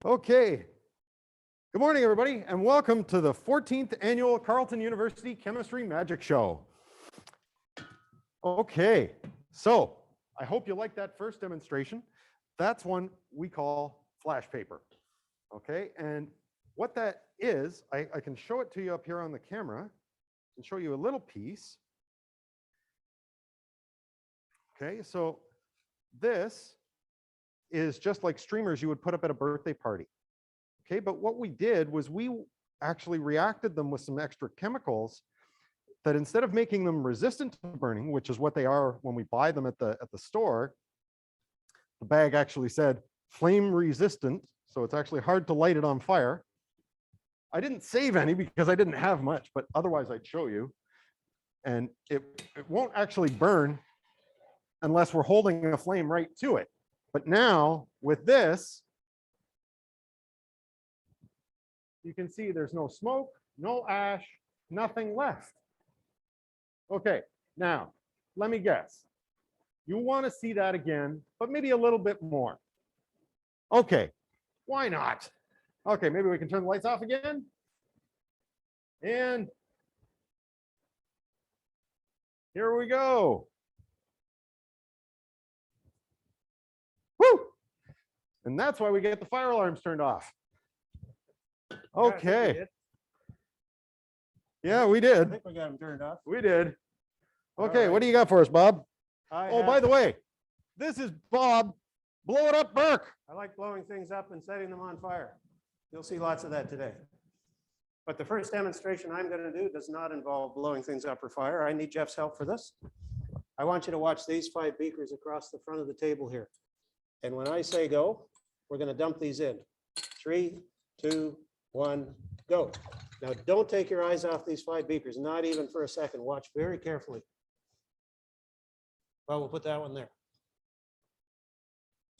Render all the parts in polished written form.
Okay. Good morning, everybody, and welcome to the 14th annual Carleton University Chemistry Magic Show. Okay, so I hope you like that first demonstration. That's one we call flash paper. Okay, and what that is, I can show it to you up here on the camera and show you a little piece. Okay, so this is just like streamers you would put up at a birthday party. Okay, but what we did was we actually reacted them with some extra chemicals that instead of making them resistant to burning, which is what they are when we buy them at the store, the bag actually said flame resistant, so it's actually hard to light it on fire. I didn't save any because I didn't have much, but otherwise I'd show you. And it won't actually burn unless we're holding a flame right to it. But now with this, you can see there's no smoke, no ash, nothing left. Okay, now let me guess. You want to see that again, but maybe a little bit more. Okay, why not? Okay, maybe we can turn the lights off again. And here we go. Woo! And that's why we get the fire alarms turned off. Okay. Yeah, we did. I think we got them turned off. We did. Okay, right. What do you got for us, Bob? Oh, By the way, this is Bob. Blow it up, Burke. I like blowing things up and setting them on fire. You'll see lots of that today. But the first demonstration I'm going to do does not involve blowing things up or fire. I need Jeff's help for this. I want you to watch these 5 beakers across the front of the table here. And when I say go, we're going to dump these in. 3, 2, 1, go. Now, don't take your eyes off these 5 beakers, not even for a second. Watch very carefully. Well, we'll put that one there.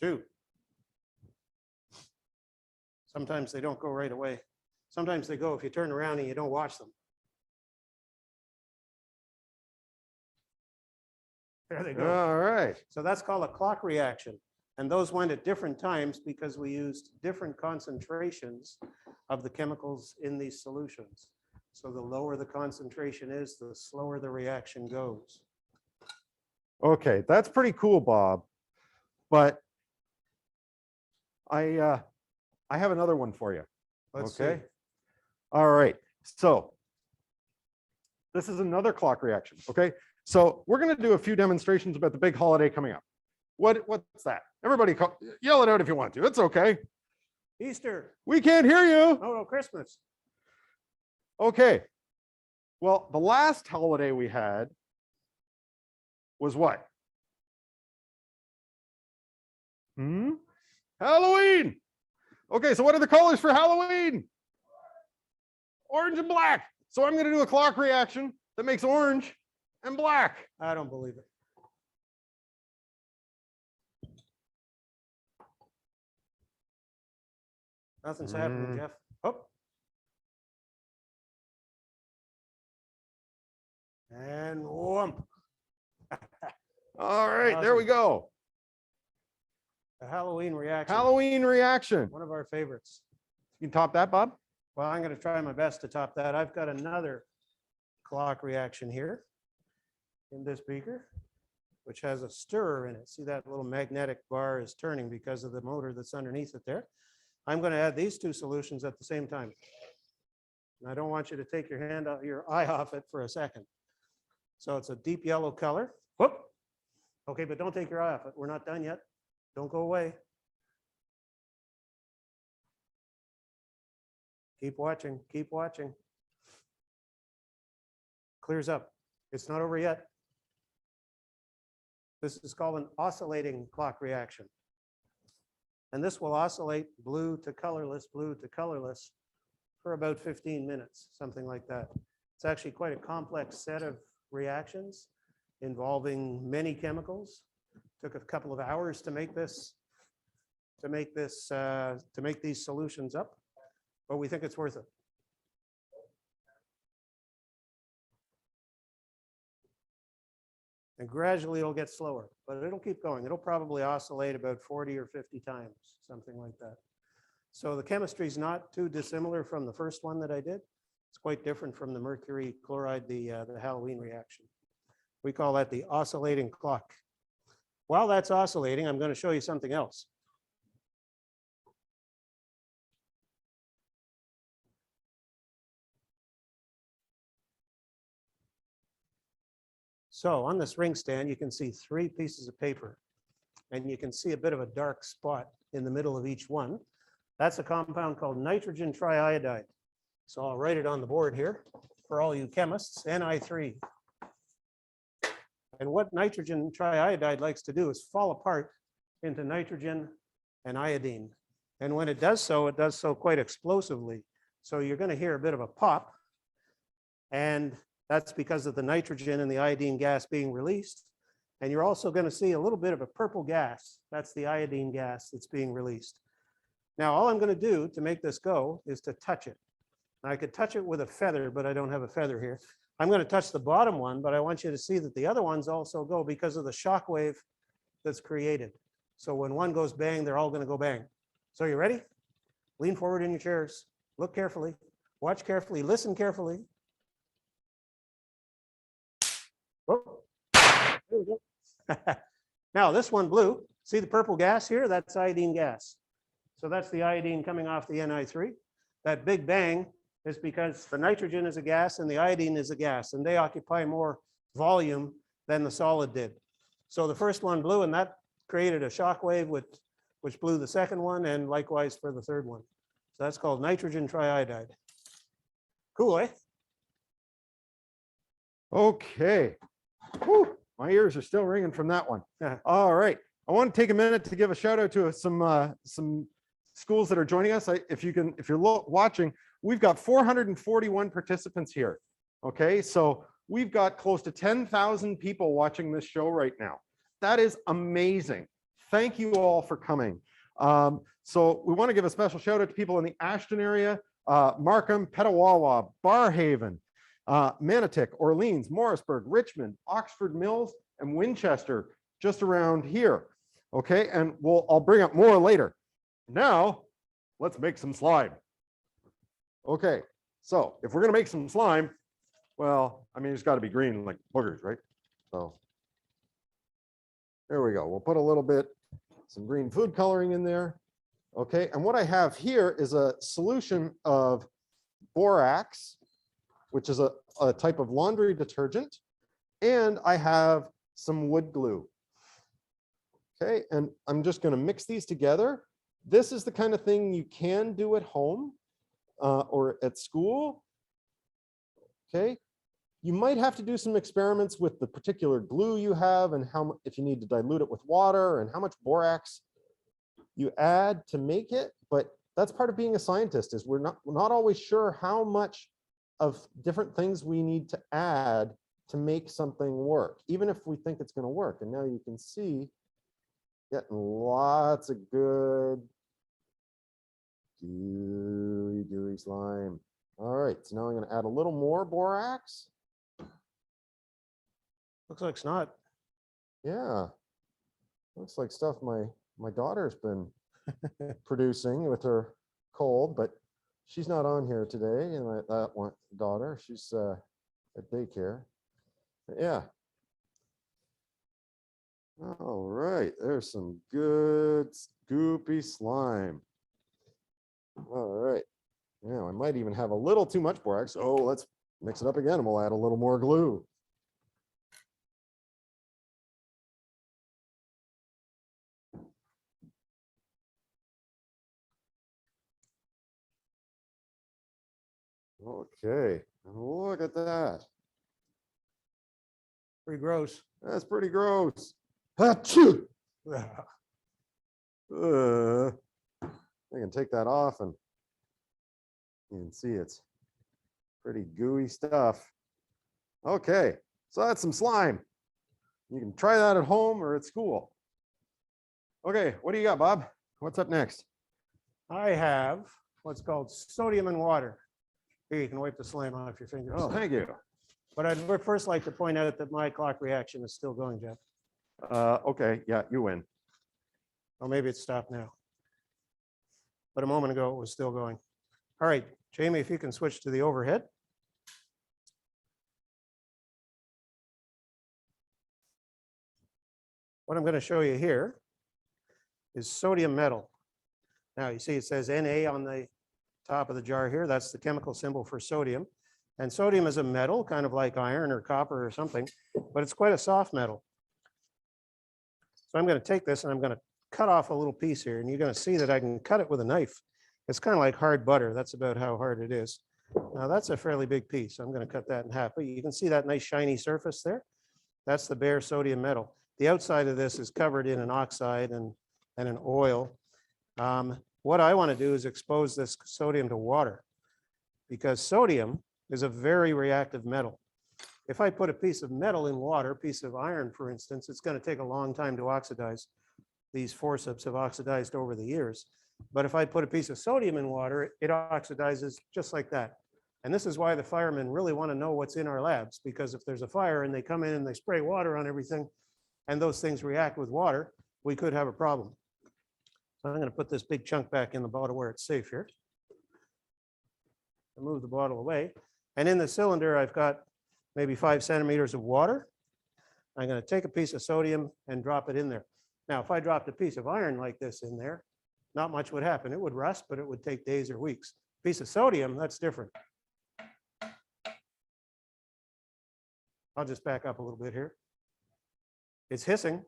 2. Sometimes they don't go right away. Sometimes they go if you turn around and you don't watch them. There they go. All right. So that's called a clock reaction. And those went at different times because we used different concentrations of the chemicals in these solutions. So the lower the concentration is, the slower the reaction goes. Okay, that's pretty cool, Bob. But I have another one for you. Let's Okay. see. All right. So this is another clock reaction. Okay. So we're going to do a few demonstrations about the big holiday coming up. What's that? Everybody yell it out if you want to. It's okay. Easter. We can't hear you. Oh, no, Christmas. Okay. Well, the last holiday we had was what? Halloween. Okay, so what are the colors for Halloween? Orange and black. So I'm going to do a clock reaction that makes orange and black. I don't believe it. Nothing's happening, Jeff. Oh. And whoomp. All right, Awesome. There we go. The Halloween reaction. Halloween reaction. One of our favorites. You can top that, Bob? Well, I'm going to try my best to top that. I've got another clock reaction here in this beaker, which has a stirrer in it. See that little magnetic bar is turning because of the motor that's underneath it there. I'm going to add these 2 solutions at the same time. And I don't want you to take your eye off it for a second. So it's a deep yellow color. Whoop. Okay, but don't take your eye off it. We're not done yet. Don't go away. Keep watching, keep watching. Clears up. It's not over yet. This is called an oscillating clock reaction. And this will oscillate blue to colorless for about 15 minutes, something like that. It's actually quite a complex set of reactions involving many chemicals. Took a couple of hours to make this, to make these solutions up, but we think it's worth it. And gradually it'll get slower, but it'll keep going. It'll probably oscillate about 40 or 50 times, something like that. So the chemistry is not too dissimilar from the first one that I did. It's quite different from the mercury chloride, the Halloween reaction. We call that the oscillating clock. While that's oscillating, I'm going to show you something else. So on this ring stand, you can see 3 pieces of paper, and you can see a bit of a dark spot in the middle of each one. That's a compound called nitrogen triiodide. So I'll write it on the board here for all you chemists, Ni3. And what nitrogen triiodide likes to do is fall apart into nitrogen and iodine. And when it does so quite explosively. So you're going to hear a bit of a pop. And that's because of the nitrogen and the iodine gas being released. And you're also going to see a little bit of a purple gas. That's the iodine gas that's being released. Now, all I'm going to do to make this go is to touch it. And I could touch it with a feather, but I don't have a feather here. I'm going to touch the bottom one, but I want you to see that the other ones also go because of the shock wave that's created. So when one goes bang, they're all going to go bang. So you ready? Lean forward in your chairs. Look carefully. Watch carefully. Listen carefully. Oh, there we go. Now this one blew. See the purple gas here? That's iodine gas. So that's the iodine coming off the Ni3. That big bang is because the nitrogen is a gas and the iodine is a gas, and they occupy more volume than the solid did. So the first one blew, and that created a shock wave which blew the second one, and likewise for the third one. So that's called nitrogen triiodide. Cool, eh? Okay. Whew, my ears are still ringing from that one. Yeah. All right. I want to take a minute to give a shout out to some schools that are joining us. If you're watching, we've got 441 participants here. Okay, so we've got close to 10,000 people watching this show right now. That is amazing. Thank you all for coming. So we want to give a special shout out to people in the Ashton area, Markham, Petawawa, Barhaven, Manotick, Orleans, Morrisburg, Richmond, Oxford Mills, and Winchester, just around here. Okay, and I'll bring up more later. Now, let's make some slime. Okay, so if we're gonna make some slime, well, I mean, it's got to be green like boogers, right? So there we go. We'll put a little bit, some green food coloring in there. Okay, and what I have here is a solution of borax, which is a type of laundry detergent, and I have some wood glue. Okay, and I'm just going to mix these together. This is the kind of thing you can do at home or at school. Okay, you might have to do some experiments with the particular glue you have and if you need to dilute it with water and how much borax you add to make it. But that's part of being a scientist, is we're not always sure how much of different things we need to add to make something work, even if we think it's going to work. And now you can see getting lots of good gooey slime. All right, so now I'm going to add a little more borax. Looks like snot. Yeah, looks like stuff my daughter's been producing with her cold, but she's not on here today. And that one daughter, she's at daycare. But yeah. All right, there's some good Scoopy slime. All right. Now I might even have a little too much borax. Oh, let's mix it up again and we'll add a little more glue. Okay, look at that. Pretty gross. That's pretty gross. Achoo! I can take that off and you can see it's pretty gooey stuff. Okay, so that's some slime. You can try that at home or at school. Okay, what do you got, Bob? What's up next? I have what's called sodium and water. Here, you can wipe the slime off your fingers. Oh, thank you. But I'd first like to point out that my clock reaction is still going, Jeff. Okay, yeah, you win. Or maybe it's stopped now. but a moment ago it was still going. All right, Jamie, if you can switch to the overhead. What I'm going to show you here is sodium metal. Now you see it says Na on the top of the jar here. That's the chemical symbol for sodium. And sodium is a metal, kind of like iron or copper or something, but it's quite a soft metal. So I'm going to take this and I'm going to cut off a little piece here, and you're going to see that I can cut it with a knife. It's kind of like hard butter. That's about how hard it is. Now that's a fairly big piece. I'm going to cut that in half, but you can see that nice shiny surface there. That's the bare sodium metal. The outside of this is covered in an oxide and an oil. What I want to do is expose this sodium to water, because sodium is a very reactive metal. If I put a piece of metal in water, a piece of iron, for instance, it's going to take a long time to oxidize. These forceps have oxidized over the years. But if I put a piece of sodium in water, it oxidizes just like that. And this is why the firemen really want to know what's in our labs, because if there's a fire and they come in and they spray water on everything and those things react with water, we could have a problem. So I'm going to put this big chunk back in the bottle where it's safe here. I'll move the bottle away. And in the cylinder, I've got maybe 5 centimeters of water. I'm going to take a piece of sodium and drop it in there. Now, if I dropped a piece of iron like this in there, not much would happen. It would rust, but it would take days or weeks. Piece of sodium, that's different. I'll just back up a little bit here. It's hissing.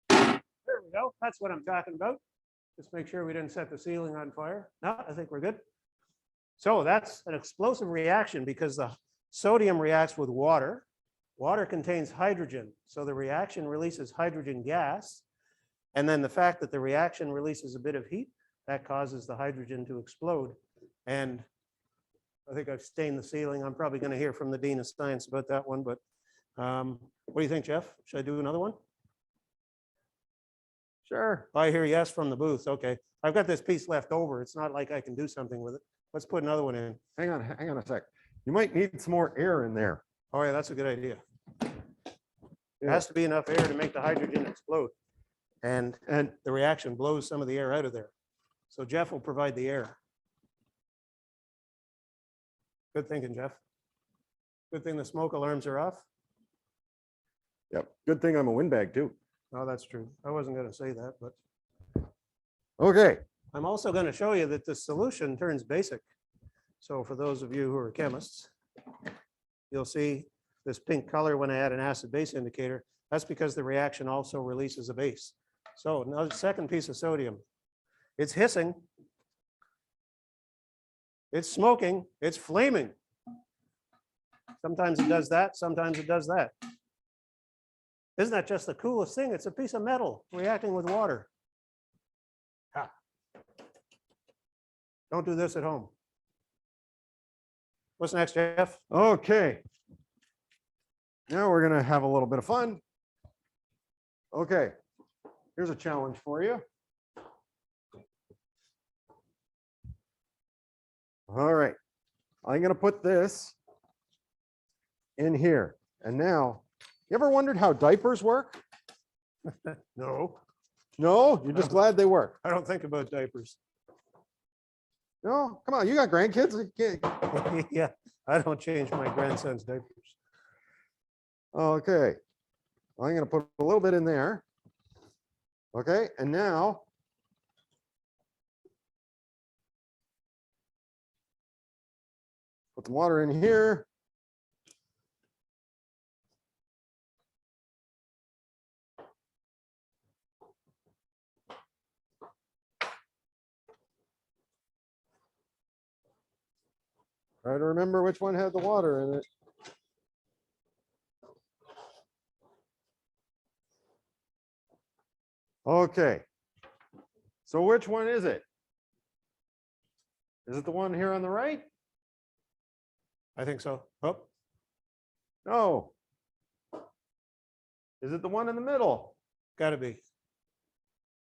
There we go. That's what I'm talking about. Just make sure we didn't set the ceiling on fire. No, I think we're good. So that's an explosive reaction because the sodium reacts with water. Water contains hydrogen, so the reaction releases hydrogen gas. And then the fact that the reaction releases a bit of heat, that causes the hydrogen to explode. And I think I've stained the ceiling. I'm probably going to hear from the Dean of Science about that one, but what do you think, Jeff? Should I do another one? Sure. I hear yes from the booth. Okay. I've got this piece left over. It's not like I can do something with it. Let's put another one in. Hang on a sec. You might need some more air in there. Oh yeah, that's a good idea. There has to be enough air to make the hydrogen explode. And the reaction blows some of the air out of there. So Jeff will provide the air. Good thinking, Jeff. Good thing the smoke alarms are off. Yep. Good thing I'm a windbag too. Oh, that's true. I wasn't going to say that, but Okay. I'm also going to show you that the solution turns basic. So for those of you who are chemists, you'll see this pink color when I add an acid-base indicator. That's because the reaction also releases a base. So another second piece of sodium. It's hissing. It's smoking. It's flaming. Sometimes it does that. Sometimes it does that. Isn't that just the coolest thing? It's a piece of metal reacting with water. Ha. Don't do this at home. What's next, Jeff? Okay. Now we're going to have a little bit of fun. Okay. Here's a challenge for you. All right. I'm going to put this in here. And now, you ever wondered how diapers work? No, No? You're just glad they work. I don't think about diapers. No? Come on, you got grandkids. You can't- Yeah, I don't change my grandson's diapers. Okay. I'm going to put a little bit in there. Okay. And now put the water in here. Try to remember which one had the water in it. Okay. So which one is it? Is it the one here on the right? I think so. Oh, No. Is it the one in the middle? gotta be.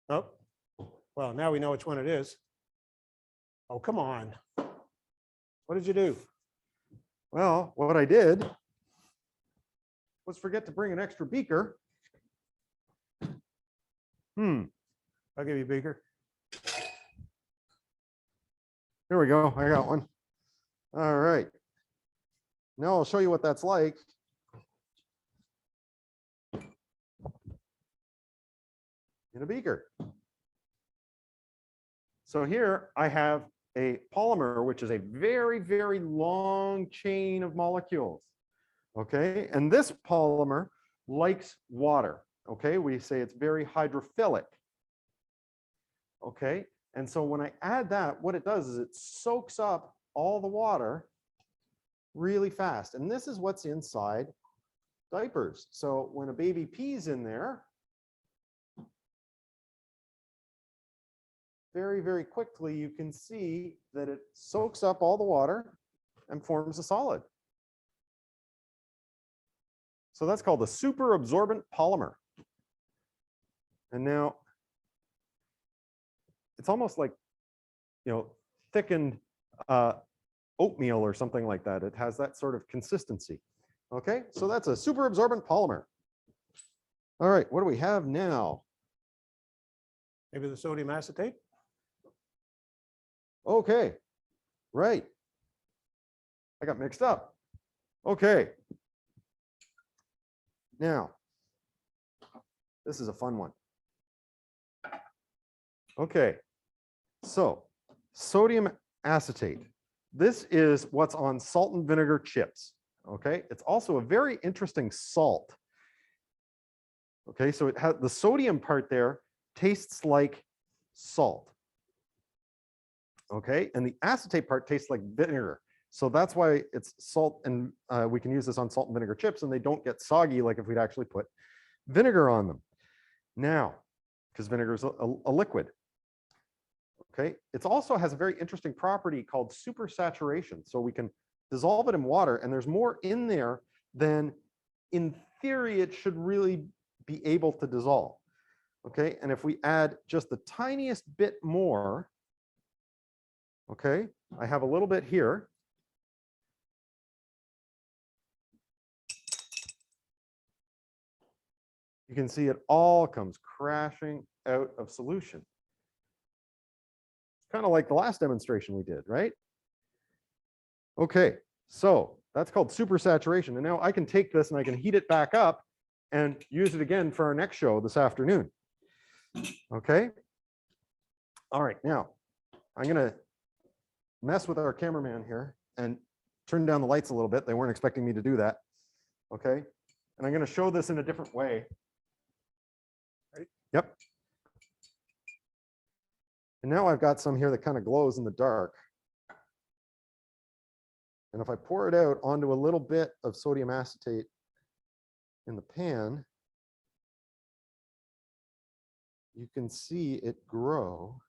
Oh, well, now we know which one it is. Oh, come on. What did you do? Well, what I did was forget to bring an extra beaker. I'll give you a beaker. Here we go. I got one. All right. Now I'll show you what that's like. In a beaker. So here I have a polymer, which is a very, very long chain of molecules. Okay. And this polymer likes water. Okay. We say it's very hydrophilic. Okay. And so when I add that, what it does is it soaks up all the water really fast. And this is what's inside diapers. So when a baby pees in there, very, very quickly, you can see that it soaks up all the water and forms a solid. So that's called a super absorbent polymer. And now it's almost like, thickened oatmeal or something like that. It has that sort of consistency. Okay, so that's a super absorbent polymer. All right, what do we have now? Maybe the sodium acetate. Okay, right. I got mixed up. Okay. Now, this is a fun one. Okay, so sodium acetate. This is what's on salt and vinegar chips. Okay, it's also a very interesting salt. Okay, so it has the sodium part there tastes like salt. Okay, and the acetate part tastes like vinegar. So that's why it's salt, and we can use this on salt and vinegar chips, and they don't get soggy like if we'd actually put vinegar on them. Now, because vinegar is a liquid. Okay, it also has a very interesting property called supersaturation. So we can dissolve it in water, and there's more in there than, in theory, it should really be able to dissolve. Okay, and if we add just the tiniest bit more, okay, I have a little bit here. You can see it all comes crashing out of solution. Kind of like the last demonstration we did, right? Okay, so that's called supersaturation. And now I can take this and I can heat it back up and use it again for our next show this afternoon. Okay. All right, now I'm going to mess with our cameraman here and turn down the lights a little bit. They weren't expecting me to do that. Okay. And I'm going to show this in a different way. Ready? Yep. And now I've got some here that kind of glows in the dark. And if I pour it out onto a little bit of sodium acetate in the pan, you can see it grow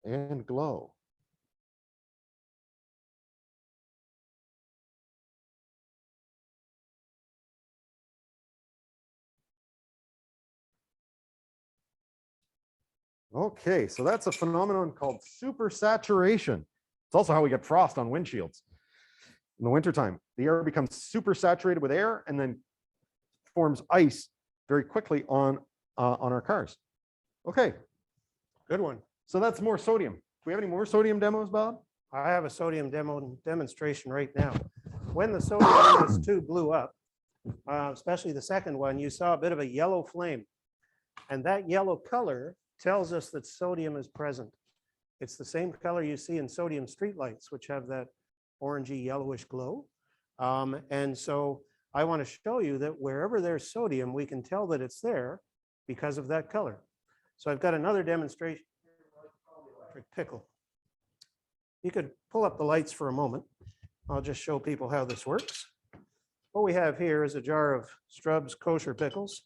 and glow. Okay, so that's a phenomenon called supersaturation. It's also how we get frost on windshields. In the wintertime, the air becomes supersaturated with air and then forms ice very quickly on our cars. Okay, Good one. so that's more sodium. Do we have any more sodium demos, Bob? I have a sodium demonstration right now. When the sodium in this tube blew up, especially the second one, you saw a bit of a yellow flame. And that yellow color tells us that sodium is present. It's the same color you see in sodium streetlights, which have that orangey yellowish glow. And so I want to show you that wherever there's sodium, we can tell that it's there because of that color. So I've got another demonstration. Electric Pickle. You could pull up the lights for a moment. I'll just show people how this works. What we have here is a jar of Strub's kosher pickles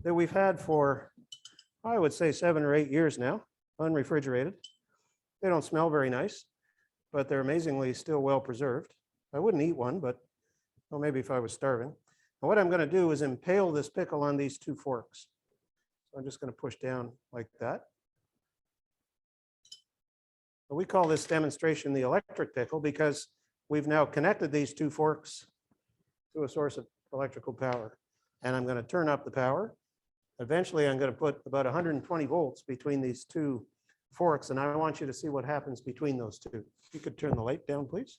that we've had for, I would say, 7 or 8 years now, unrefrigerated. They don't smell very nice, but they're amazingly still well preserved. I wouldn't eat one, but well, maybe if I was starving. And what I'm going to do is impale this pickle on these 2 forks. So I'm just going to push down like that. But we call this demonstration the electric pickle because we've now connected these 2 forks to a source of electrical power. And I'm going to turn up the power Eventually, I'm going to put about 120 volts between these two forks, and I want you to see what happens between those two. You could turn the light down, please.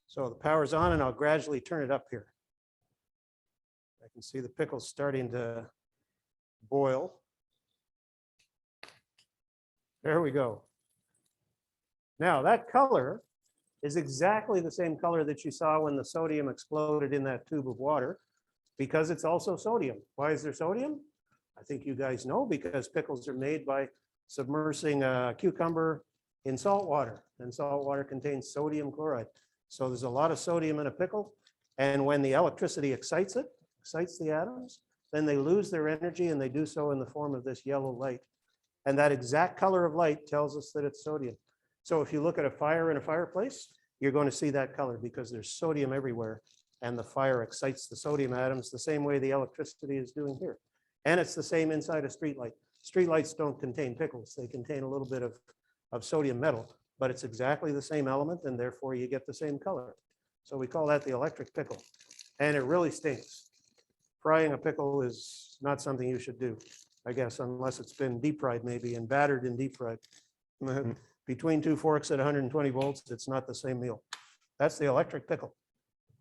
So the power's on, and I'll gradually turn it up here. I can see the pickles starting to boil. There we go. Now that color is exactly the same color that you saw when the sodium exploded in that tube of water, because it's also sodium. Why is there sodium? I think you guys know, because pickles are made by submersing a cucumber in salt water, and salt water contains sodium chloride. So there's a lot of sodium in a pickle, and when the electricity excites it, excites the atoms, then they lose their energy, and they do so in the form of this yellow light. And that exact color of light tells us that it's sodium. So if you look at a fire in a fireplace, you're going to see that color because there's sodium everywhere, and the fire excites the sodium atoms the same way the electricity is doing here. And it's the same inside a street light. Street lights don't contain pickles. They contain a little bit of sodium metal, but it's exactly the same element, and therefore you get the same color. So we call that the electric pickle, and it really stinks. Frying a pickle is not something you should do, I guess, unless it's been deep fried maybe and battered and deep fried. Between two forks at 120 volts, it's not the same meal. That's the electric pickle.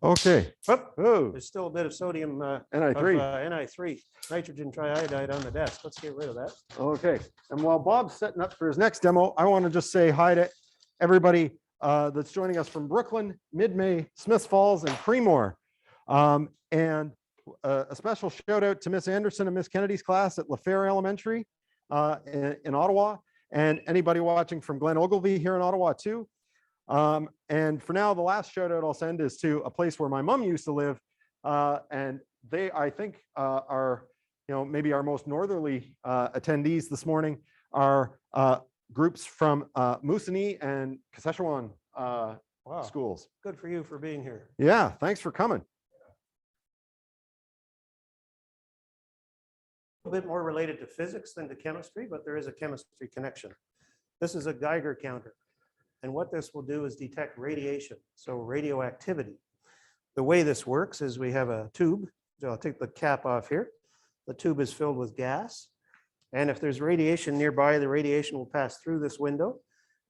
Okay. Oh, There's still a bit of sodium Ni3. Ni3, nitrogen triiodide on the desk. Let's get rid of that. Okay. And while Bob's setting up for his next demo, I want to just say hi to everybody that's joining us from Brooklyn, Mid-May, Smiths Falls, and Creemore. And a special shout out to Miss Anderson and Miss Kennedy's class at LaFair Elementary in Ottawa, and anybody watching from Glen Ogilvy here in Ottawa too. And for now, the last shout out I'll send is to a place where my mom used to live. And they, I think, are, maybe our most northerly attendees this morning are groups from Moosonee and Saskatchewan schools. Good for you for being here. Yeah, thanks for coming. A bit more related to physics than to chemistry, but there is a chemistry connection. This is a Geiger counter. And what this will do is detect radiation, so radioactivity. The way this works is we have a tube. So I'll take the cap off here. The tube is filled with gas. And if there's radiation nearby, the radiation will pass through this window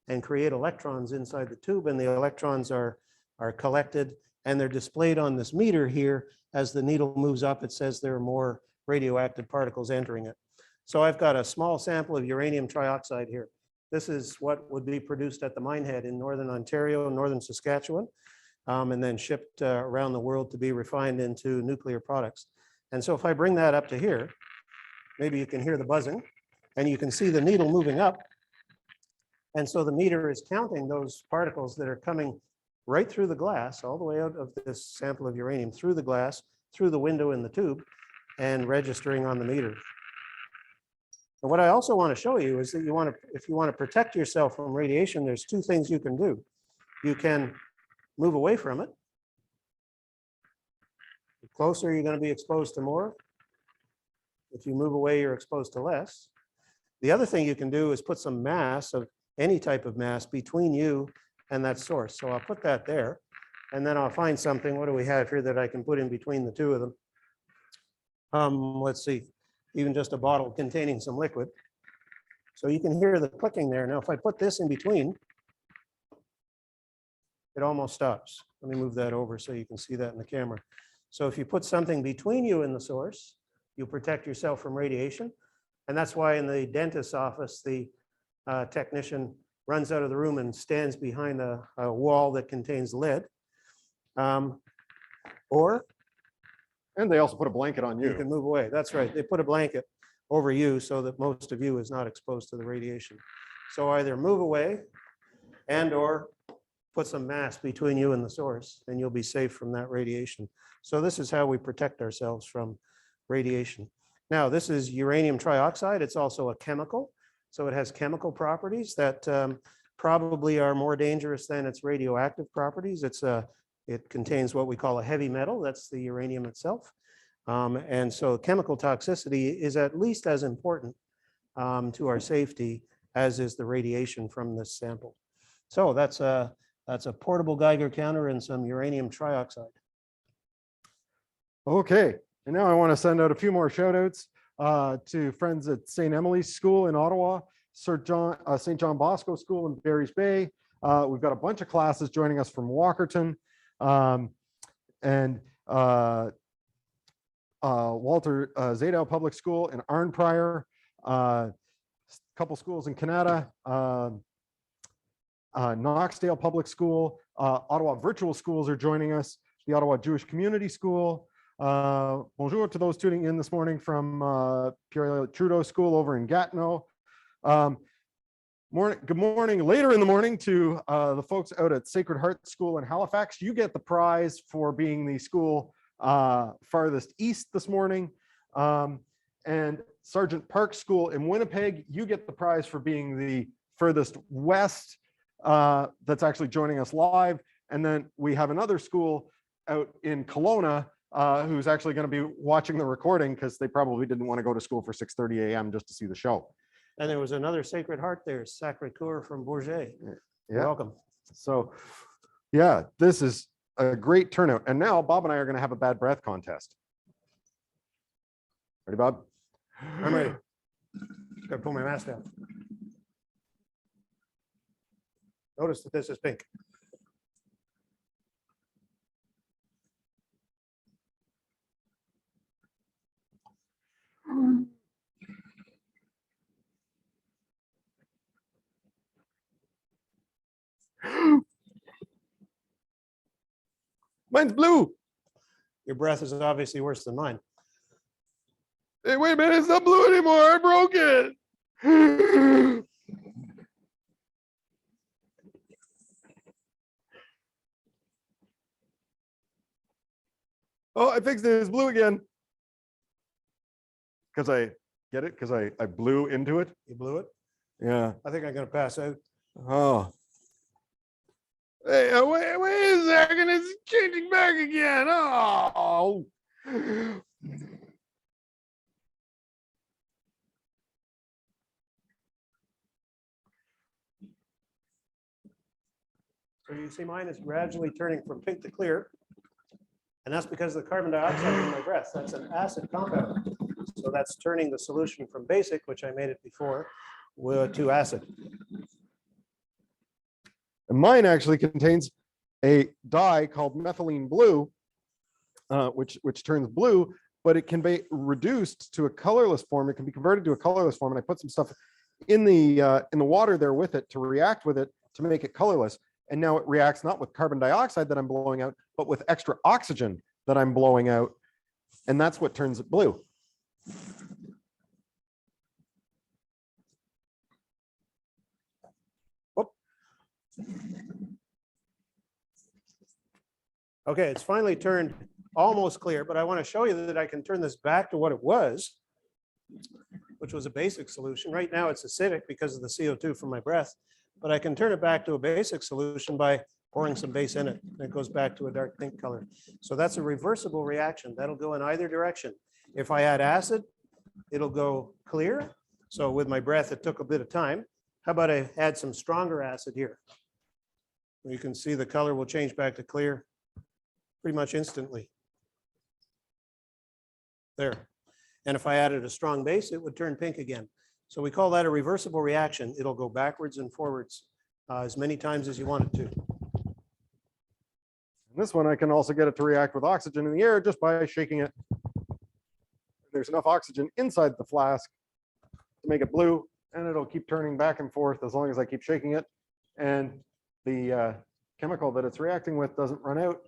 and create electrons inside the tube. And the electrons are collected, and they're displayed on this meter here. As the needle moves up, it says there are more radioactive particles entering it. So I've got a small sample of uranium trioxide here. This is what would be produced at the mine head in Northern Ontario, Northern Saskatchewan, and then shipped around the world to be refined into nuclear products. And so if I bring that up to here, maybe you can hear the buzzing, and you can see the needle moving up. And so the meter is counting those particles that are coming right through the glass, all the way out of this sample of uranium, through the glass, through the window in the tube, and registering on the meter. And what I also want to show you is that if you want to protect yourself from radiation, there's two things you can do. You can move away from it. The closer, you're going to be exposed to more. If you move away, you're exposed to less. The other thing you can do is put some mass, of any type of mass, between you and that source. So I'll put that there, and then I'll find something. What do we have here that I can put in between the two of them? Let's see, even just a bottle containing some liquid. So you can hear the clicking there. Now, if I put this in between, it almost stops. Let me move that over so you can see that in the camera. So if you put something between you and the source, you protect yourself from radiation. And that's why in the dentist's office, the technician runs out of the room and stands behind a wall that contains lead. And they also put a blanket on You can move away. That's right. They put a blanket over you so that most of you is not exposed to the radiation. So either move away and/or put some mass between you and the source, and you'll be safe from that radiation. So this is how we protect ourselves from radiation. Now, this is uranium trioxide. It's also a chemical. So it has chemical properties that probably are more dangerous than its radioactive properties. It contains what we call a heavy metal. That's the uranium itself. And so chemical toxicity is at least as important to our safety as is the radiation from this sample. So that's a portable Geiger counter and some uranium trioxide. Okay. And now I want to send out a few more shout outs to friends at St. Emily's School in Ottawa, St. John Bosco School in Barry's Bay. We've got a bunch of classes joining us from Walkerton, and Walter Zadow Public School in Arnprior, a couple schools in Canada, Knoxdale Public School, Ottawa Virtual Schools are joining us, the Ottawa Jewish Community School. Bonjour to those tuning in this morning from Pierre Trudeau School over in Gatineau. Good morning, later in the morning to the folks out at Sacred Heart School in Halifax. You get the prize for being the school farthest east this morning. And Sergeant Park School in Winnipeg, you get the prize for being the furthest west that's actually joining us live. And then we have another school out in Kelowna who's actually going to be watching the recording because they probably didn't want to go to school for 6:30 a.m. just to see the show. And there was another Sacred Heart there, Sacre Coeur from Bourget. Yeah. Welcome. So yeah, this is a great turnout. And now Bob and I are going to have a bad breath contest. Ready, Bob? I'm ready. Gotta pull my mask down. Notice that this is pink. Mine's blue. Your breath is obviously worse than mine. Hey, wait a minute, it's not blue anymore. I broke it. Oh, I fixed it. It's blue again. Because I get it? Because I blew into it. You blew it? Yeah. I think I'm gonna pass out. Oh. Hey, wait a second. It's changing back again. Oh. So you see mine is gradually turning from pink to clear. And that's because of the carbon dioxide in my breath. That's an acid compound. So that's turning the solution from basic, which I made it before, to acid. And mine actually contains a dye called methylene blue, which turns blue, but it can be reduced to a colorless form. It can be converted to a colorless form. And I put some stuff in the water there with it to react with it to make it colorless. And now it reacts not with carbon dioxide that I'm blowing out, but with extra oxygen that I'm blowing out. And that's what turns it blue. Whoop. Okay, it's finally turned almost clear, but I want to show you that I can turn this back to what it was, which was a basic solution. Right now it's acidic because of the CO2 from my breath, but I can turn it back to a basic solution by pouring some base in it. And it goes back to a dark pink color. So that's a reversible reaction. That'll go in either direction. If I add acid, it'll go clear. So with my breath, it took a bit of time. How about I add some stronger acid here? You can see the color will change back to clear pretty much instantly. There. And if I added a strong base, it would turn pink again. So we call that a reversible reaction. It'll go backwards and forwards as many times as you want it to. This one, I can also get it to react with oxygen in the air just by shaking it. There's enough oxygen inside the flask to make it blue, and it'll keep turning back and forth as long as I keep shaking it. And the chemical that it's reacting with doesn't run out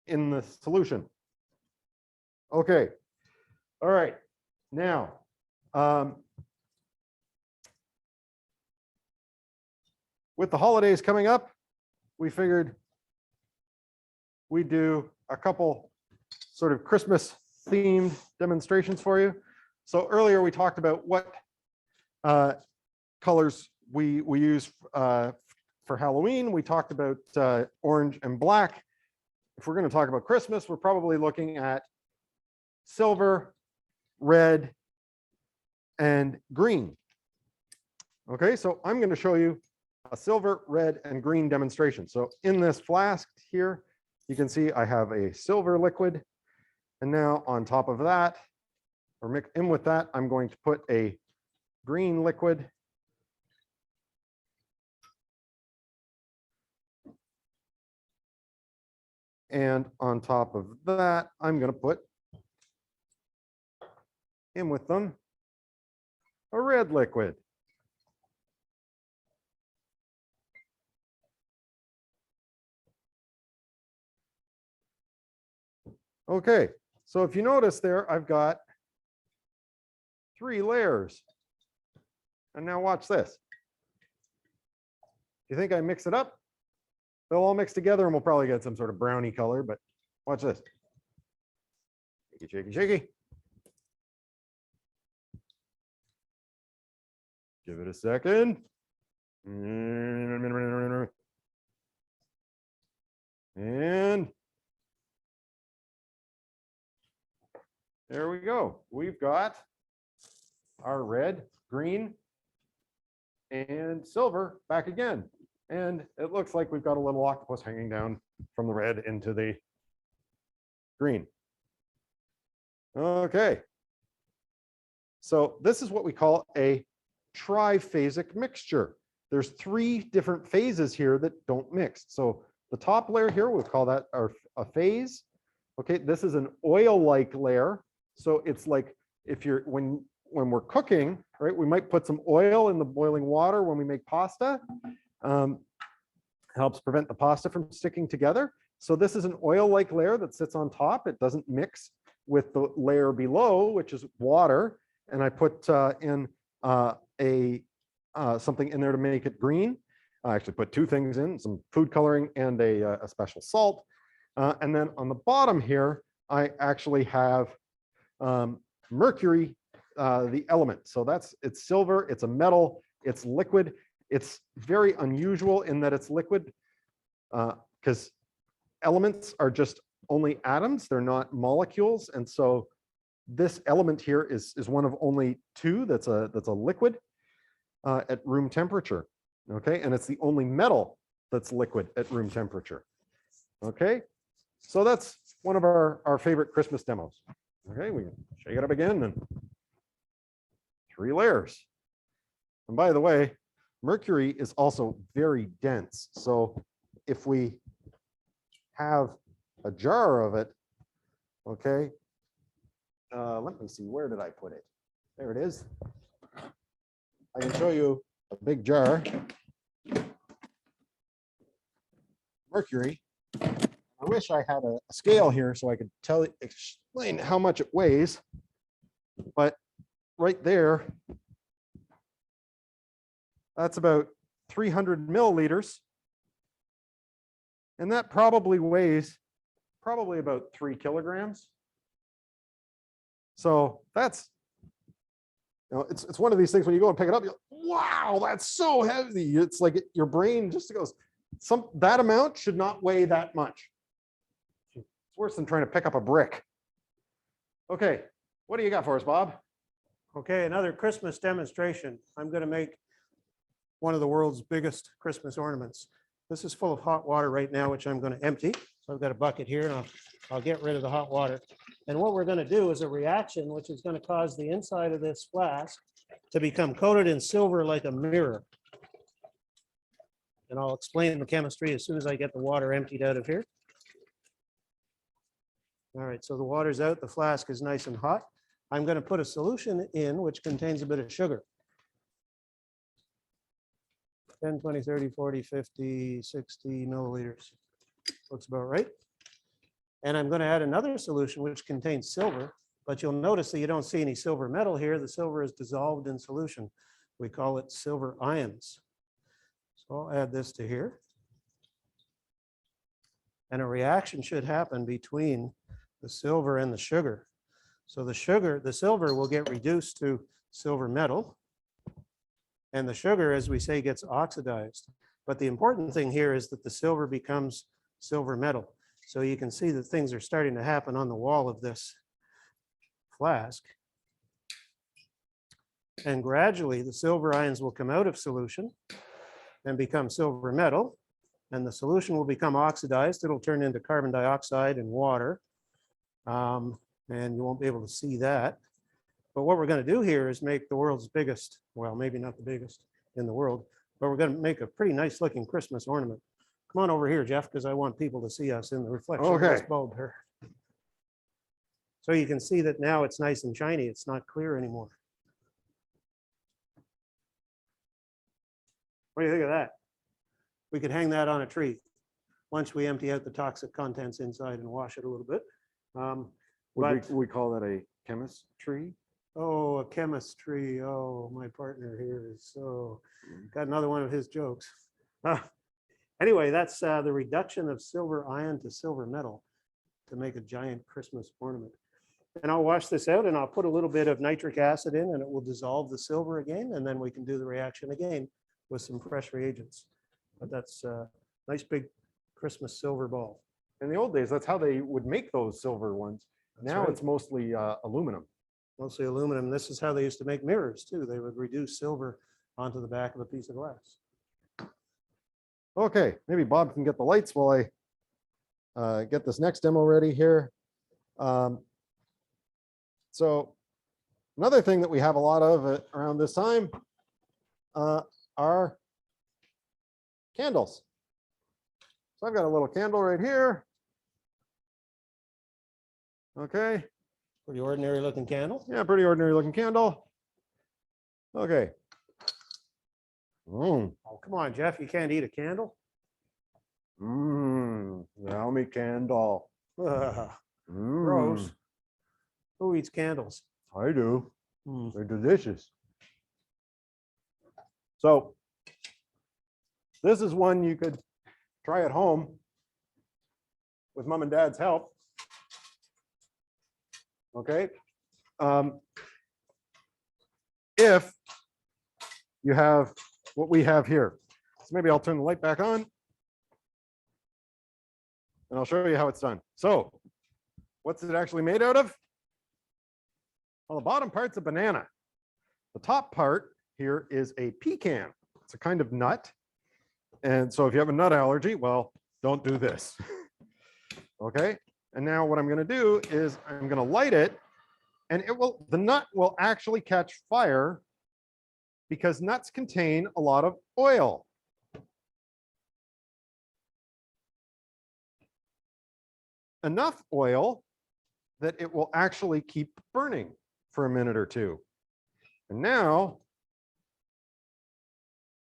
in the solution. Okay. All right. Now, with the holidays coming up, we figured we do a couple sort of Christmas themed demonstrations for you. So earlier we talked about what colors we use for Halloween. We talked about orange and black. If we're going to talk about Christmas, we're probably looking at silver, red, and green. Okay, so I'm going to show you a silver, red, and green demonstration. So in this flask here, you can see I have a silver liquid And now on top of that, or mix in with that, I'm going to put a green liquid. And on top of that, I'm going to put in with them a red liquid. Okay, so if you notice there, I've got 3 layers. And now watch this. You think I mix it up? They'll all mix together and we'll probably get some sort of brownie color, but watch this. Shaky, shaky, shaky. Give it a second. And there we go. We've got our red, green, and silver back again. And it looks like we've got a little octopus hanging down from the red into the green. Okay. So this is what we call a triphasic mixture. There's 3 different phases here that don't mix. So the top layer here, we'll call that a phase. Okay, this is an oil-like layer. So it's like if you're when we're cooking, right, we might put some oil in the boiling water when we make pasta. Helps prevent the pasta from sticking together. So this is an oil-like layer that sits on top. It doesn't mix with the layer below, which is water. And I put in something in there to make it green. I actually put 2 things in, some food coloring and a special salt. And then on the bottom here, I actually have mercury, the element. So it's silver, it's a metal, it's liquid. It's very unusual in that it's liquid because elements are just only atoms, they're not molecules. And so this element here is one of only 2 that's a liquid at room temperature. Okay, and it's the only metal that's liquid at room temperature. Okay, so that's one of our favorite Christmas demos. Okay, we can shake it up again and 3 layers. And by the way, mercury is also very dense. So if we have a jar of it, okay, let me see, where did I put it? There it is. I can show you a big jar. Mercury. I wish I had a scale here so I could explain how much it weighs, but right there, that's about 300 milliliters. And that probably weighs about 3 kilograms. So that's, it's one of these things when you go and pick it up, you're like, wow, that's so heavy. It's like your brain just goes, that amount should not weigh that much. It's worse than trying to pick up a brick. Okay, what do you got for us, Bob? Okay, another Christmas demonstration. I'm going to make one of the world's biggest Christmas ornaments. This is full of hot water right now, which I'm going to empty. So I've got a bucket here, and I'll get rid of the hot water. And what we're going to do is a reaction, which is going to cause the inside of this flask to become coated in silver like a mirror. And I'll explain the chemistry as soon as I get the water emptied out of here. All right, so the water's out, the flask is nice and hot. I'm going to put a solution in which contains a bit of sugar. 10, 20, 30, 40, 50, 60 milliliters. Looks about right. And I'm going to add another solution which contains silver, but you'll notice that you don't see any silver metal here. The silver is dissolved in solution. We call it silver ions. So I'll add this to here. And a reaction should happen between the silver and the sugar. So the silver will get reduced to silver metal. And the sugar, as we say, gets oxidized. But the important thing here is that the silver becomes silver metal. So you can see that things are starting to happen on the wall of this flask. And gradually the silver ions will come out of solution and become silver metal. And the solution will become oxidized. It'll turn into carbon dioxide and water. and you won't be able to see that. But what we're going to do here is make the world's biggest, well, maybe not the biggest in the world, but we're going to make a pretty nice looking Christmas ornament. Come on over here, Jeff, because I want people to see us in the reflection of this Okay. bulb here. So you can see that now it's nice and shiny. It's not clear anymore. What do you think of that? We could hang that on a tree once we empty out the toxic contents inside and wash it a little bit. Would we call that a chemistry? Oh, a chemistry. Oh, my partner here is so got another one of his jokes. Anyway, that's the reduction of silver ion to silver metal to make a giant Christmas ornament. And I'll wash this out and I'll put a little bit of nitric acid in and it will dissolve the silver again. And then we can do the reaction again with some fresh reagents. But that's a nice big Christmas silver ball. In the old days, that's how they would make those silver ones. That's Now right. it's mostly aluminum. Mostly aluminum. This is how they used to make mirrors too. They would reduce silver onto the back of a piece of glass. Okay, maybe Bob can get the lights while I get this next demo ready here. So another thing that we have a lot of around this time are candles. So I've got a little candle right here. Okay. Pretty ordinary looking candle. Yeah, pretty ordinary looking candle. Okay. Oh, come on, Jeff. You can't eat a candle. Yummy candle. Ugh, Mm, gross. Who eats candles? I do. Mm. They're delicious. So this is one you could try at home with mom and dad's help. Okay. If you have what we have here. So maybe I'll turn the light back on and I'll show you how it's done. So what's it actually made out of? Well, the bottom part's a banana. The top part here is a pecan. It's a kind of nut. And so if you have a nut allergy, well, don't do this. Okay. And now what I'm going to do is I'm going to light it and the nut will actually catch fire because nuts contain a lot of oil. Enough oil that it will actually keep burning for a minute or two. And now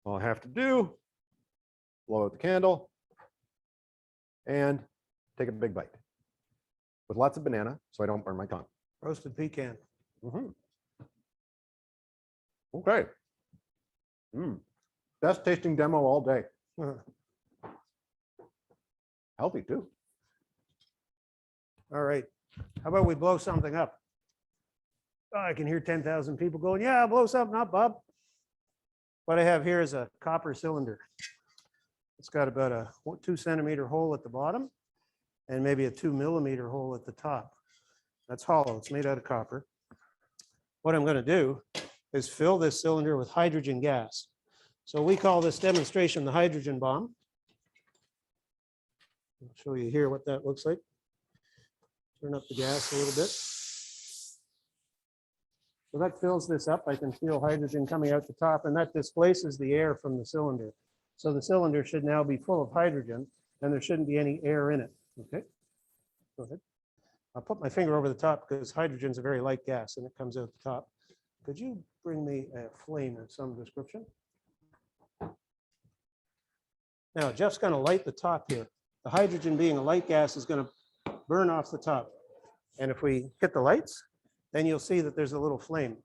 all I have to do, blow out the candle and take a big bite with lots of banana so I don't burn my tongue. Roasted pecan. Okay. Best tasting demo all day. Healthy too. All right. How about we blow something up? Oh, I can hear 10,000 people going, yeah, blow something up, Bob. What I have here is a copper cylinder. It's got about a 2 centimeter hole at the bottom and maybe a 2 millimeter hole at the top. That's hollow. It's made out of copper. What I'm going to do is fill this cylinder with hydrogen gas. So we call this demonstration the hydrogen bomb. I'll show you here what that looks like. Turn up the gas a little bit. So that fills this up. I can feel hydrogen coming out the top, and that displaces the air from the cylinder. So the cylinder should now be full of hydrogen, and there shouldn't be any air in it. Okay, go ahead. I'll put my finger over the top because hydrogen is a very light gas, and it comes out the top. Could you bring me a flame of some description? Now, Jeff's going to light the top here. The hydrogen being a light gas is going to burn off the top. And if we hit the lights, then you'll see that there's a little flame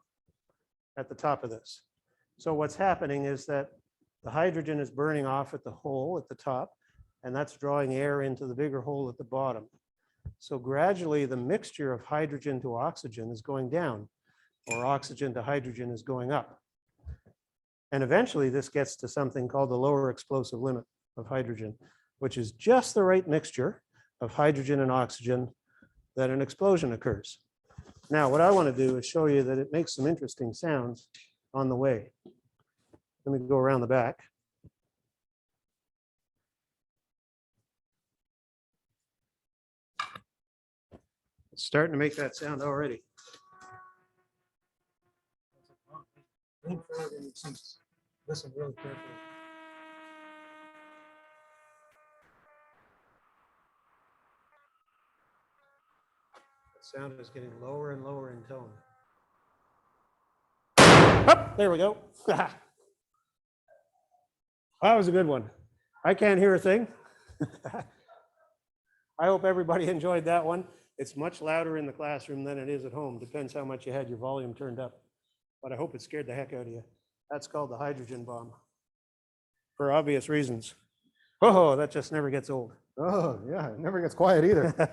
at the top of this. So what's happening is that the hydrogen is burning off at the hole at the top, and that's drawing air into the bigger hole at the bottom. So gradually the mixture of hydrogen to oxygen is going down, or oxygen to hydrogen is going up. And eventually this gets to something called the lower explosive limit of hydrogen, which is just the right mixture of hydrogen and oxygen that an explosion occurs. Now, what I want to do is show you that it makes some interesting sounds on the way. Let me go around the back. It's starting to make that sound already. Lean forward in your seats. Listen really carefully. The sound is getting lower and lower in tone. Oh, there we go. That was a good one. I can't hear a thing. I hope everybody enjoyed that one. It's much louder in the classroom than it is at home. Depends how much you had your volume turned up. But I hope it scared the heck out of you. That's called the hydrogen bomb. For obvious reasons. Oh, that just never gets old. Oh, yeah, it never gets quiet either.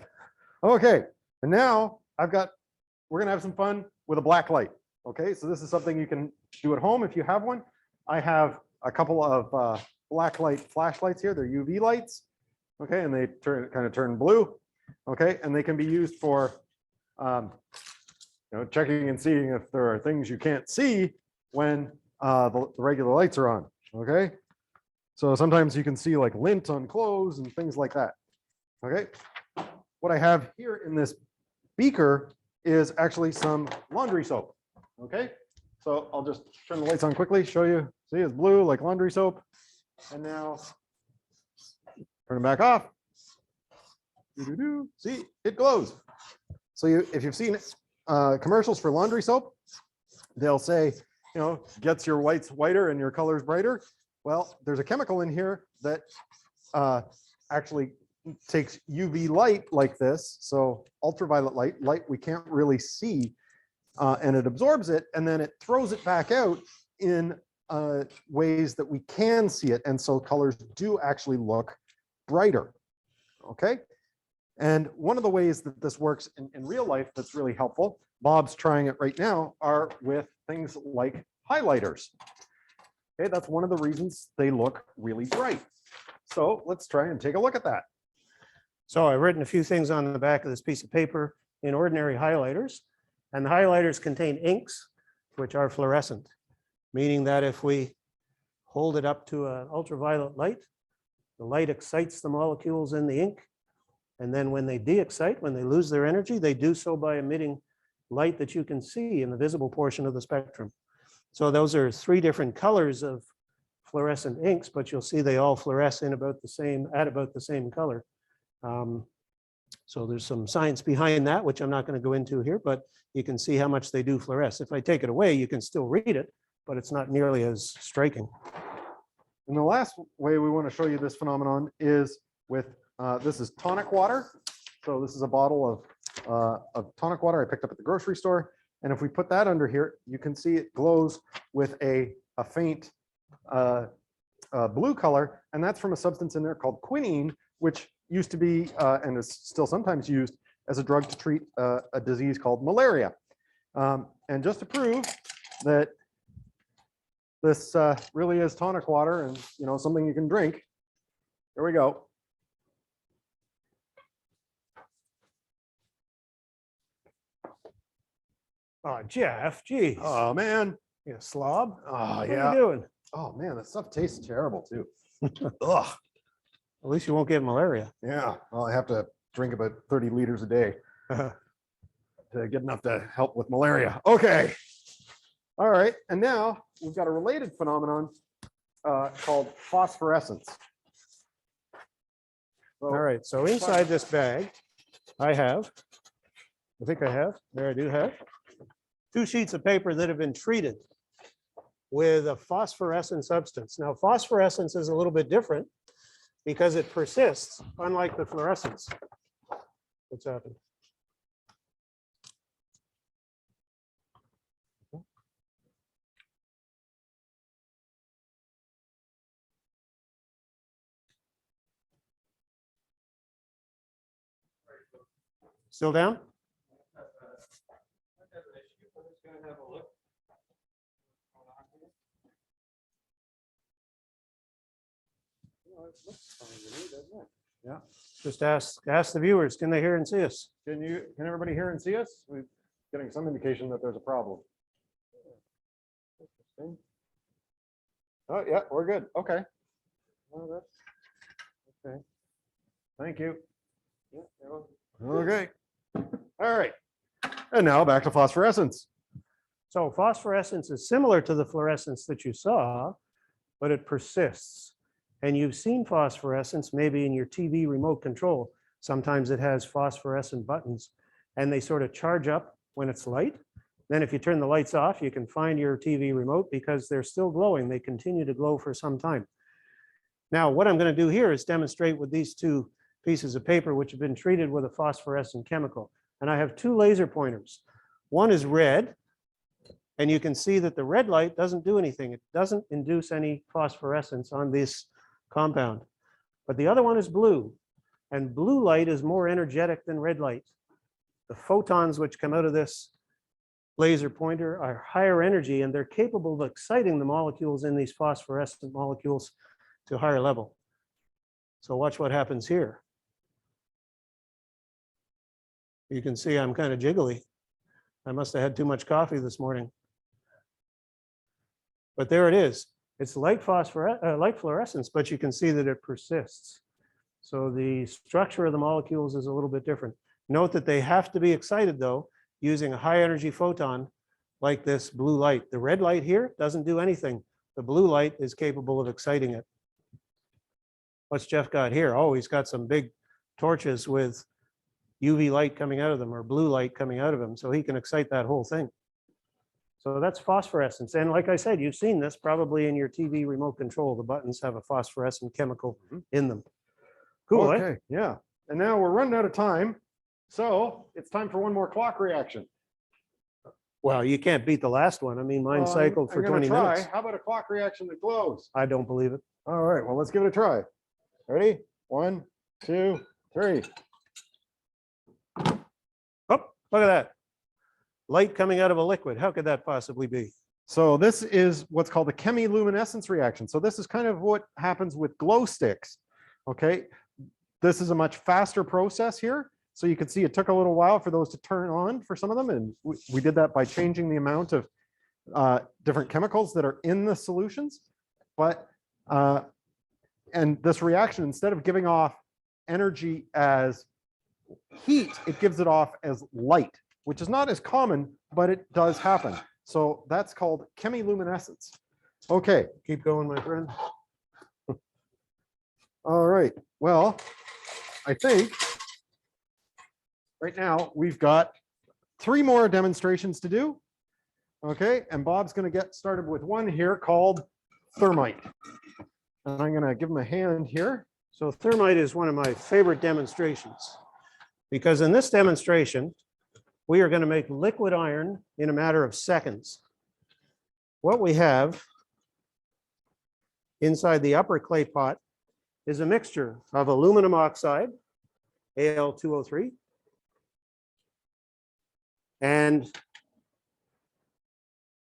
Okay, and now we're gonna have some fun with a black light. Okay, so this is something you can do at home if you have one. I have a couple of black light flashlights here. They're UV lights. Okay, and they kind of turn blue. Okay, and they can be used for checking and seeing if there are things you can't see when the regular lights are on. Okay, so sometimes you can see like lint on clothes and things like that. Okay, what I have here in this beaker is actually some laundry soap. Okay, so I'll just turn the lights on quickly, show you. See, it's blue like laundry soap. And now turn it back off. See, it glows. So if you've seen commercials for laundry soap, they'll say, gets your whites whiter and your colors brighter. Well, there's a chemical in here that actually takes UV light like this, so ultraviolet light we can't really see, and it absorbs it, and then it throws it back out in ways that we can see it, and so colors do actually look brighter. Okay, and one of the ways that this works in real life that's really helpful, Bob's trying it right now, are with things like highlighters. Okay, that's one of the reasons they look really bright. So let's try and take a look at that. So I've written a few things on the back of this piece of paper in ordinary highlighters, and the highlighters contain inks, which are fluorescent, meaning that if we hold it up to an ultraviolet light, the light excites the molecules in the ink, and then when they de-excite, when they lose their energy, they do so by emitting light that you can see in the visible portion of the spectrum. So those are three different colors of fluorescent inks, but you'll see they all fluoresce at about the same color. So there's some science behind that, which I'm not going to go into here, but you can see how much they do fluoresce. If I take it away, you can still read it, but it's not nearly as striking. And the last way we want to show you this phenomenon is with, this is tonic water. So this is a bottle of tonic water I picked up at the grocery store. And if we put that under here, you can see it glows with a faint blue color. And that's from a substance in there called quinine, which used to be, and is still sometimes used as a drug to treat a disease called malaria. And just to prove that this really is tonic water and something you can drink, here we go. Oh, Jeff, geez. Oh man. You slob. Oh What yeah. are you doing? Oh man, that stuff tastes terrible too. Ugh. At least you won't get malaria. Yeah. Well, I have to drink about 30 liters a day to get enough to help with malaria. Okay. All right. And now we've got a related phenomenon called phosphorescence. So, All right. So inside this bag, I think I have, there I do have, 2 sheets of paper that have been treated with a phosphorescent substance. Now, phosphorescence is a little bit different because it persists, unlike the fluorescence. What's happened? Still down? Yeah. Just ask the viewers, can they hear and see us? Can everybody hear and see us? We're getting some indication that there's a problem. Interesting. Oh yeah, we're good. Okay. Well, that's okay. Thank you. Okay. All All right. And now back to phosphorescence. So phosphorescence is similar to the fluorescence that you saw, but it persists. And you've seen phosphorescence maybe in your TV remote control. Sometimes it has phosphorescent buttons and they sort of charge up when it's light. Then if you turn the lights off, you can find your TV remote because they're still glowing. They continue to glow for some time. Now, what I'm going to do here is demonstrate with these two pieces of paper which have been treated with a phosphorescent chemical. And I have two laser pointers. One is red, and you can see that the red light doesn't do anything. It doesn't induce any phosphorescence on this compound. But the other one is blue, and blue light is more energetic than red light. The photons which come out of this laser pointer are higher energy, and they're capable of exciting the molecules in these phosphorescent molecules to a higher level. So watch what happens here. You can see I'm kind of jiggly. I must have had too much coffee this morning. But there it is. It's light fluorescence, but you can see that it persists. So the structure of the molecules is a little bit different. Note that they have to be excited, though, using a high energy photon like this blue light. The red light here doesn't do anything. The blue light is capable of exciting it. What's Jeff got here? Oh, he's got some big torches with UV light coming out of them or blue light coming out of them, so he can excite that whole thing. So that's phosphorescence. And like I said, you've seen this probably in your TV remote control. The buttons have a phosphorescent chemical in them. Cool, Okay, eh? yeah. And now we're running out of time. So it's time for one more clock reaction. Well, you can't beat the last one. I mean, mine cycled for I'm gonna 20 try. minutes. How about a clock reaction that glows? I don't believe it. All right, well, let's give it a try. Ready? 1, 2, 3. Oh, look at that. Light coming out of a liquid. How could that possibly be? So this is what's called a chemiluminescence reaction. So this is kind of what happens with glow sticks. Okay, this is a much faster process here. So you can see it took a little while for those to turn on for some of them. And we did that by changing the amount of different chemicals that are in the solutions. But, and this reaction, instead of giving off energy as heat, it gives it off as light, which is not as common, but it does happen. So that's called chemiluminescence. Okay, Keep going, my friend. all right. Well, I think right now we've got 3 more demonstrations to do. Okay, and Bob's going to get started with one here called thermite. And I'm going to give him a hand here. So thermite is one of my favorite demonstrations because in this demonstration, we are going to make liquid iron in a matter of seconds. What we have inside the upper clay pot is a mixture of aluminum oxide, Al2O3, and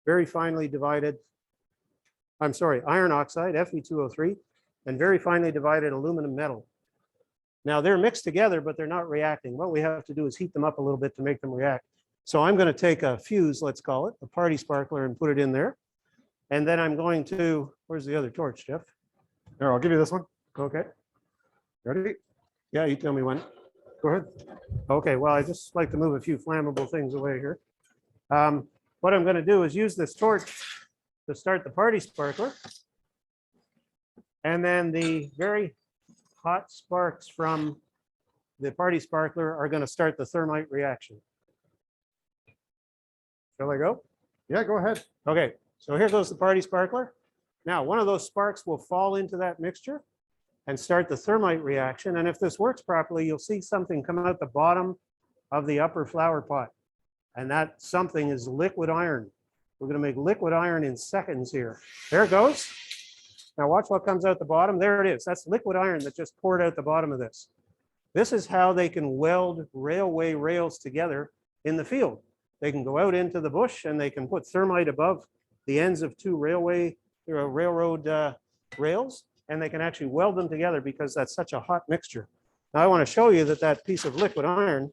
very finely divided, iron oxide, Fe2O3, and very finely divided aluminum metal. Now they're mixed together, but they're not reacting. What we have to do is heat them up a little bit to make them react. So I'm going to take a fuse, let's call it, a party sparkler, and put it in there. And then I'm going to, where's the other torch, Jeff? Here, I'll give you this one. Okay. Ready? Yeah, you tell me when. Go ahead. Okay, well, I just like to move a few flammable things away here. What I'm going to do is use this torch to start the party sparkler. And then the very hot sparks from the party sparkler are going to start the thermite reaction. Shall I go? Yeah, go ahead. Okay, so here goes the party sparkler. Now, one of those sparks will fall into that mixture and start the thermite reaction. And if this works properly, you'll see something come out the bottom of the upper flower pot. And that something is liquid iron. We're going to make liquid iron in seconds here. There it goes. Now watch what comes out the bottom. There it is. That's liquid iron that just poured out the bottom of this. This is how they can weld railway rails together in the field. They can go out into the bush and they can put thermite above the ends of 2 railroad rails, and they can actually weld them together because that's such a hot mixture. Now I want to show you that that piece of liquid iron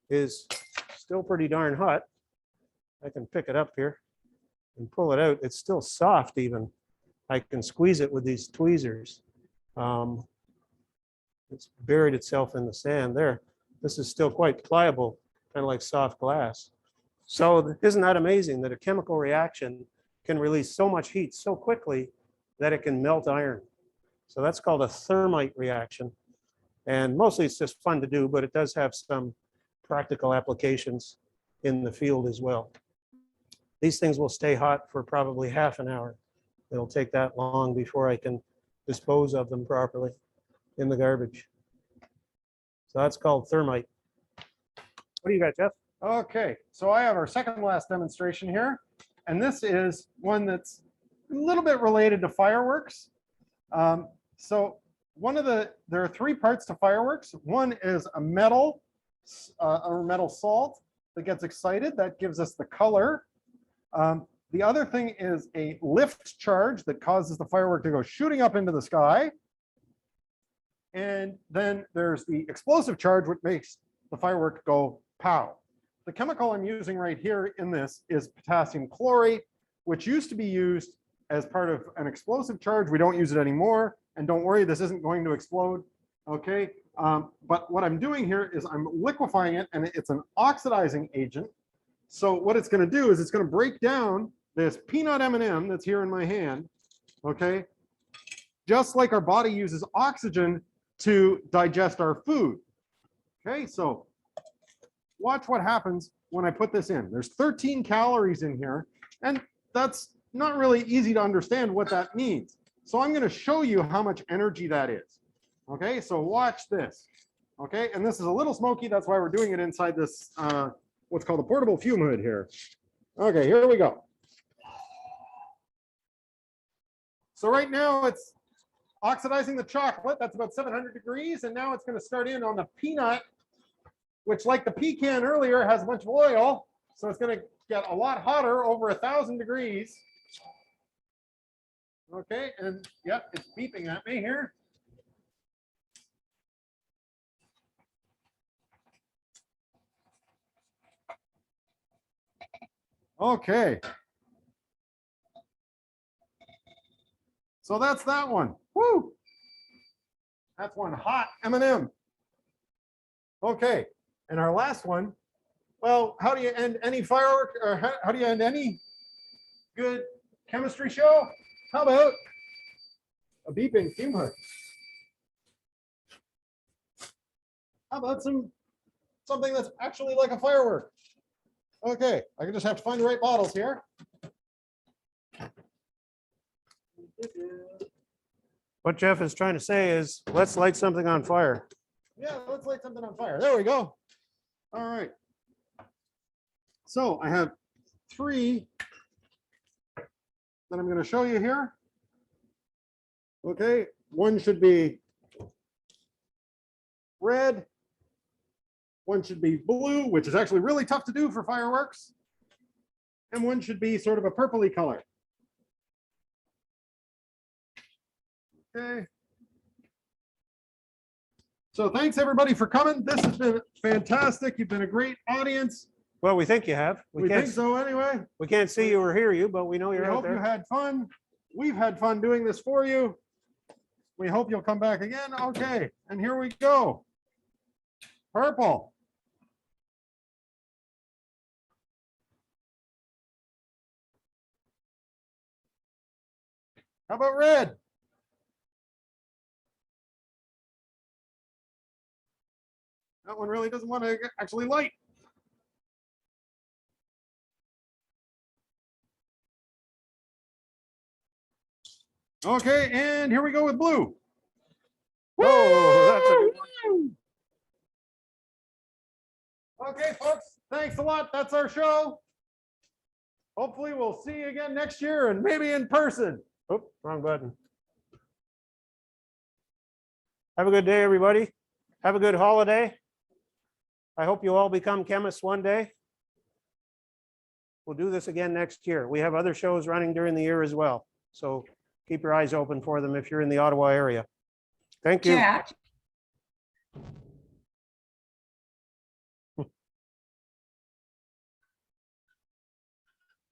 is still pretty darn hot. I can pick it up here and pull it out. It's still soft even. I can squeeze it with these tweezers. It's buried itself in the sand there. This is still quite pliable. kind of like soft glass. So isn't that amazing that a chemical reaction can release so much heat so quickly that it can melt iron? So that's called a thermite reaction. And mostly it's just fun to do, but it does have some practical applications in the field as well. These things will stay hot for probably half an hour. It'll take that long before I can dispose of them properly in the garbage. So that's called thermite. What do you got, Jeff? Okay, so I have our second last demonstration here, and this is one that's a little bit related to fireworks. So there are three parts to fireworks. One is a metal salt that gets excited, that gives us the color. The other thing is a lift charge that causes the firework to go shooting up into the sky. And then there's the explosive charge, which makes the firework go pow. The chemical I'm using right here in this is potassium chlorate, which used to be used as part of an explosive charge. We don't use it anymore. And don't worry, this isn't going to explode. Okay. But what I'm doing here is I'm liquefying it, and it's an oxidizing agent. So what it's going to do is it's going to break down this peanut M&M that's here in my hand. Okay. Just like our body uses oxygen to digest our food. Okay. So watch what happens when I put this in. There's 13 calories in here, and that's not really easy to understand what that means. So I'm going to show you how much energy that is. Okay, so watch this. Okay, and this is a little smoky. That's why we're doing it inside this, what's called a portable fume hood here. Okay, here we go. So right now it's oxidizing the chocolate. That's about 700 degrees. And now it's going to start in on the peanut, which, like the pecan earlier, has a bunch of oil. So it's going to get a lot hotter, over 1,000 degrees. Okay, and yep, it's beeping at me here. Okay. So that's that one. Woo! That's one hot M&M. Okay, and our last one. Well, how do you end any firework, or how do you end any good chemistry show? How about a beeping fume hood? How about something that's actually like a firework? Okay, I can just have to find the right bottles here. What Jeff is trying to say is, let's light something on fire. Yeah, let's light something on fire. There we go. All right. So I have three that I'm going to show you here. Okay, one should be red. One should be blue, which is actually really tough to do for fireworks. And one should be sort of a purpley color. Okay. So thanks everybody for coming. This has been fantastic. You've been a great audience. Well, we think you have. We think so anyway. We can't see you or hear you, but we know you're We out hope you there. had fun. We've had fun doing this for you. We hope you'll come back again. Okay, and here we go. Purple. How about red? That one really doesn't want to actually light. Okay, and here we go with blue. Oh, that's a good one. Okay, folks, thanks a lot. That's our show. Hopefully we'll see you again next year, and maybe in person. Oh, wrong button. Have a good day, everybody. Have a good holiday. I hope you all become chemists one day. We'll do this again next year. We have other shows running during the year as well. So keep your eyes open for them if you're in the Ottawa area. Thank you. Jack.